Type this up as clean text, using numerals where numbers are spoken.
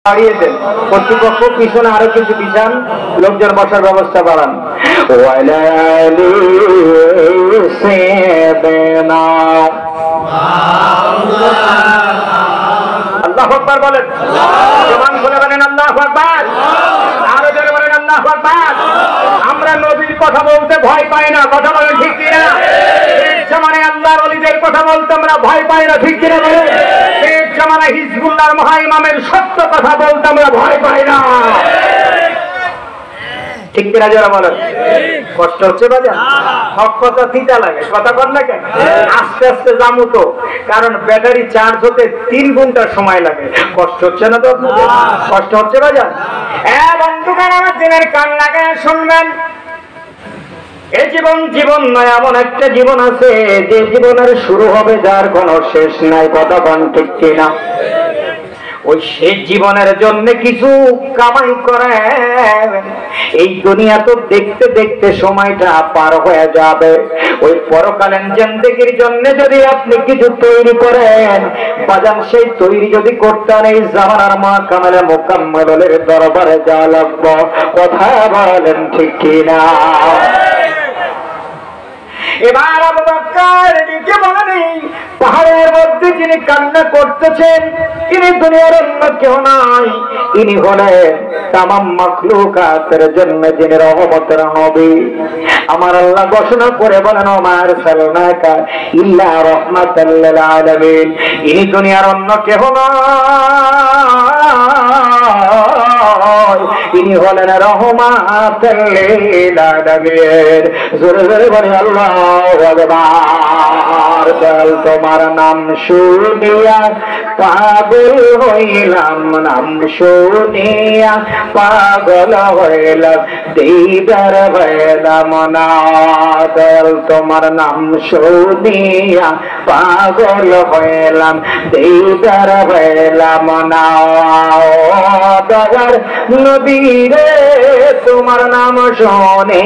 বাড়িয়ে দেন, কর্তৃপক্ষ পিছনে আরো কিছু বিছান, লোকজন বসার ব্যবস্থা বাড়ান। আল্লাহু আকবার বলেন, জবান খুলে বলেন আল্লাহু আকবার, আরো জোরে বলেন আল্লাহু আকবার। আমরা নবীর কথা বলতে ভয় পাই না, কথা বলেন ঠিক কিনা? মানে আল্লাহর ওলিদের কথা বলতে আমরা ভয় পাই না, ঠিক কিনা বলেন? মানে হিজবুল্লাহর মহা ইমামের সত্য কথা বলতে আমরা ভয় পাই না, ঠিক কিনা যারা বলেন? কষ্ট হচ্ছে বাজার, হক কথা তিতা লাগে, কথা বল না কেন? আস্তে আস্তে যাবো তো, কারণ ব্যাটারি চার্জ হতে 3 ঘন্টা সময় লাগে। কষ্ট হচ্ছে না তো? কষ্ট হচ্ছে বাজার? বন্ধুগণ, আমার দিনের কান লাগায় শুনবেন। এই জীবন নয়, এমন একটা জীবন আছে যে জীবনের শুরু হবে যার কোনো শেষ নাই, কথা বল ঠিক কিনা? ওই শেষ জীবনের জন্য কিছু কামাই করে। এই দুনিয়া তো দেখতে দেখতে সময়টা পার হয়ে যাবে। ওই পরকালীন জিন্দেগির জন্য যদি আপনি কিছু তৈরি করেন বাজান, সেই তৈরি যদি করতেন এই জামানার মা কামালে মোকাম্মেলের দরবারে যা লাগবে, কথা বলেন ঠিক কিনা? এবার আবু বকর দিকে বলেনি, পাহাড়ের মধ্যে যিনি কান্না করতেছেন তিনি দুনিয়ার অন্য কেউ নাই, তিনি হলেন তামাম মাখলুকাতের জন্য যিনি রহমতের নবী। আমার আল্লাহ ঘোষণা করে বলেন, ওমা আরসালনাকা ইল্লা রাহমাতাল লিল আলামিন। ইনি দুনিয়ার অন্য কেউ নয়, তিনি হলেন রহমাতুল লিল আলামিন। জোরে জোরে বলে আল্লাহু আকবার। বল তোমার নাম শুনিয়া পাগল হইলাম, নাম শুনিয়া পাগল হইলাম, দিদার হইলাম না। বল তোমার নাম শুনিয়া পাগল হইলাম, দিদার হইলাম না। দয়ার নবী রে তোমার নাম শুনে